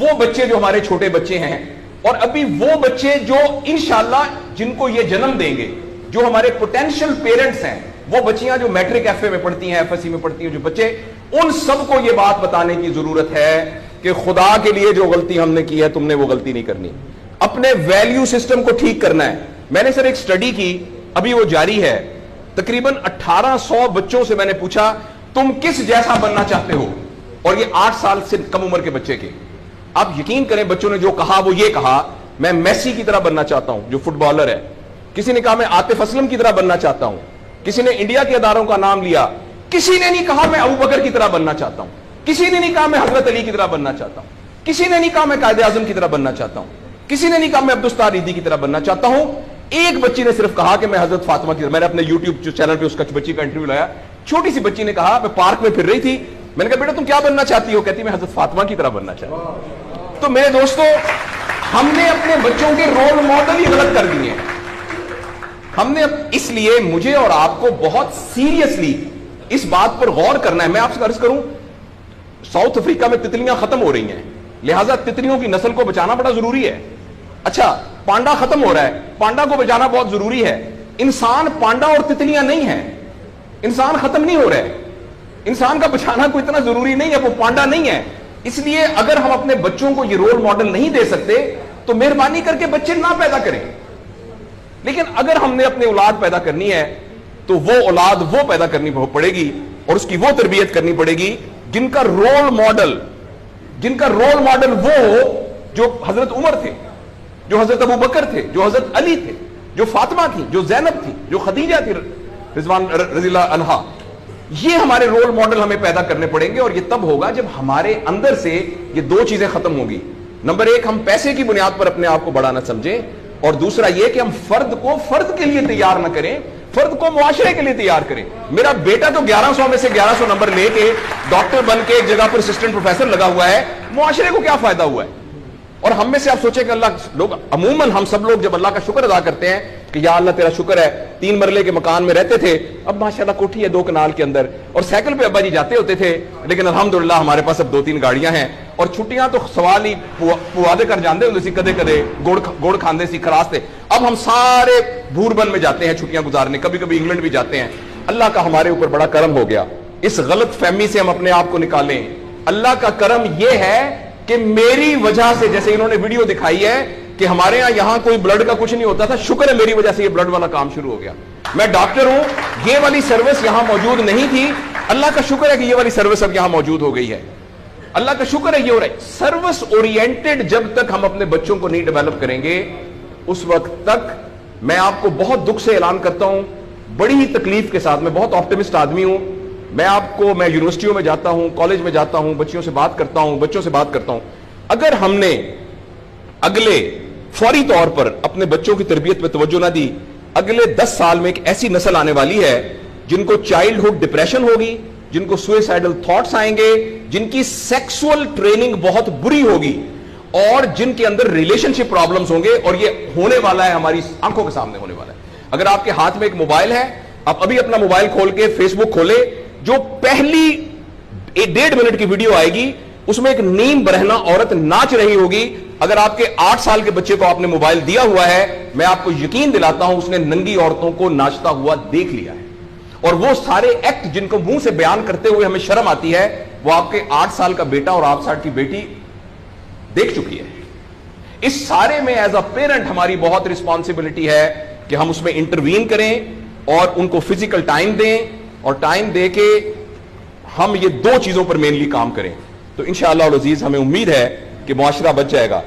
وہ بچے جو ہمارے چھوٹے بچے ہیں اور ابھی وہ بچے جو انشاءاللہ جن کو یہ جنم دیں گے, جو ہمارے پوٹینشل پیرنٹس ہیں, وہ بچیاں جو میٹرک ایف اے میں پڑھتی ہیں, ایف ایس سی میں پڑھتی ہیں, جو بچے, ان سب کو یہ بات بتانے کی ضرورت ہے کہ خدا کے لیے جو غلطی ہم نے کی ہے تم نے وہ غلطی نہیں کرنی. اپنے ویلیو سسٹم کو ٹھیک کرنا ہے. میں نے سر ایک سٹڈی کی, ابھی وہ جاری ہے, تقریباً 1800 بچوں سے میں نے پوچھا تم کس جیسا بننا چاہتے ہو, اور یہ 8 سال سے کم عمر کے بچے کے. آپ یقین کریں بچوں نے جو کہا وہ یہ کہا میں میسی کی طرح بننا چاہتا ہوں جو فٹ بالر ہے, کسی نے کہا میں عاطف اسلم کی طرح بننا چاہتا ہوں, کسی نے انڈیا کے اداروں کا نام لیا, کسی نے نہیں کہا میں ابو بکر کی طرح بننا چاہتا ہوں, کسی نے نہیں کہا میں حضرت علی کی طرح بننا چاہتا ہوں, کسی نے نہیں کہا میں قائد اعظم کی طرح بننا چاہتا ہوں, کسی نے نہیں کہا میں عبدالستار ریدی کی طرح بننا چاہتا ہوں. ایک بچی نے صرف کہا کہ میں حضرت فاطمہ کی طرح. میں نے اپنے یوٹیوب چینل پہ اس کا بچی کا انٹرویو لایا, چھوٹی سی بچی نے کہا میں پارک میں پھر رہی تھی, میں نے کہا بیٹا تم کیا بننا چاہتی ہو, کہتی میں حضرت فاطمہ کی طرح بننا چاہتی ہوں. تو میرے دوستو, ہم نے اپنے بچوں کے رول ماڈل ہی غلط کر دیے ہیں. ہم نے, اس لیے مجھے اور آپ کو بہت سیریسلی اس بات پر غور کرنا ہے. میں آپ سے عرض کروں, ساؤتھ افریقہ میں تتلیاں ختم ہو رہی ہیں, لہٰذا تتلیوں کی نسل کو بچانا بڑا ضروری ہے. اچھا پانڈا ختم ہو رہا ہے, پانڈا کو بچانا بہت ضروری ہے. انسان پانڈا اور تتلیاں نہیں ہیں, انسان ختم نہیں ہو رہا ہے, انسان کا بچانا کوئی اتنا ضروری نہیں ہے, وہ پانڈا نہیں ہے. اس لیے اگر ہم اپنے بچوں کو یہ رول ماڈل نہیں دے سکتے تو مہربانی کر کے بچے نہ پیدا کریں. لیکن اگر ہم نے اپنی اولاد پیدا کرنی ہے تو وہ اولاد وہ پیدا کرنی پڑے گی اور اس کی وہ تربیت کرنی پڑے گی جن کا رول ماڈل وہ ہو جو حضرت عمر تھے, جو حضرت ابو بکر تھے, جو حضرت علی تھے, جو فاطمہ تھی, جو زینب تھی, جو خدیجہ تھی رضوان رضی اللہ عنہا. یہ ہمارے رول ماڈل ہمیں پیدا کرنے پڑیں گے, اور یہ تب ہوگا جب ہمارے اندر سے یہ دو چیزیں ختم ہوگی. نمبر 1, ہم پیسے کی بنیاد پر اپنے آپ کو بڑا نہ سمجھیں, اور دوسرا یہ کہ ہم فرد کو فرد کے لیے تیار نہ کریں, فرد کو معاشرے کے لیے تیار کریں. میرا بیٹا تو 1100 میں سے 1100 نمبر لے کے ڈاکٹر بن کے ایک جگہ پر اسسٹنٹ پروفیسر لگا ہوا ہے, معاشرے کو کیا فائدہ ہوا ہے؟ اور ہم میں سے آپ سوچیں کہ اللہ لوگ, عموماً ہم سب لوگ جب اللہ کا شکر ادا کرتے ہیں کہ یا اللہ تیرا شکر ہے 3 مرلے کے مکان میں رہتے تھے, اب ماشاءاللہ کوٹھی ہے 2 کنال کے اندر, اور سائیکل پہ ابا جی جاتے ہوتے تھے, لیکن الحمدللہ ہمارے پاس اب 2-3 گاڑیاں ہیں, اور چھٹیاں تو سوال ہی پوادے کر جاندے ہوندے سی, کدے کدے گوڑ کھاندے سی, خراستے. اب ہم سارے بھوربن میں جاتے ہیں چھٹیاں گزارنے, کبھی کبھی انگلینڈ بھی جاتے ہیں. اللہ کا ہمارے اوپر بڑا کرم ہو گیا. اس غلط فہمی سے ہم اپنے آپ کو نکالیں. اللہ کا کرم یہ ہے کہ میری وجہ سے, جیسے انہوں نے ویڈیو دکھائی ہے کہ ہمارے یہاں کوئی بلڈ کا کچھ نہیں ہوتا تھا, شکر ہے میری وجہ سے یہ بلڈ والا کام شروع ہو گیا. میں ڈاکٹر ہوں, یہ والی سروس یہاں موجود نہیں تھی, اللہ کا شکر ہے کہ یہ والی سروس اب یہاں موجود ہو گئی ہے. اللہ کا شکر ہے یہ ہو رہا ہے. سروس اورینٹڈ جب تک ہم اپنے بچوں کو نہیں ڈیولپ کریں گے, اس وقت تک میں آپ کو بہت دکھ سے اعلان کرتا ہوں, بڑی ہی تکلیف کے ساتھ, میں بہت آپٹمسٹ آدمی ہوں, میں یونیورسٹیوں میں جاتا ہوں, کالج میں جاتا ہوں, بچوں سے بات کرتا ہوں, اگر ہم نے اگلے فوری طور پر اپنے بچوں کی تربیت پہ توجہ نہ دی, اگلے 10 سال میں ایک ایسی نسل آنے والی ہے جن کو چائلڈہڈ ڈپریشن ہوگی, جن کو سوئسائڈل تھاٹس آئیں گے, جن کی سیکسول ٹریننگ بہت بری ہوگی, اور جن کے اندر ریلیشن شپ پرابلمز ہوں گے, اور یہ ہونے والا ہے, ہماری آنکھوں کے سامنے ہونے والا ہے. اگر آپ کے ہاتھ میں ایک موبائل ہے, آپ ابھی اپنا موبائل کھول کے فیس بک کھولے, جو پہلی 1.5 منٹ کی ویڈیو آئے گی اس میں ایک نیم برہنہ عورت ناچ رہی ہوگی. اگر آپ کے 8 سال کے بچے کو آپ نے موبائل دیا ہوا ہے, میں آپ کو یقین دلاتا ہوں اس نے ننگی عورتوں کو ناچتا ہوا دیکھ لیا ہے, اور وہ سارے ایکٹ جن کو منہ سے بیان کرتے ہوئے ہمیں شرم آتی ہے, وہ آپ کے 8 سال کا بیٹا اور 8 سال کی بیٹی دیکھ چکی ہے. اس سارے میں ایز اے پیرنٹ ہماری بہت رسپانسبلٹی ہے کہ ہم اس میں انٹروین کریں اور ان کو فزیکل ٹائم دیں, اور ٹائم دے کے ہم یہ 2 چیزوں پر مینلی کام کریں. تو انشاءاللہ العزیز ہمیں امید ہے کہ معاشرہ بچ جائے گا.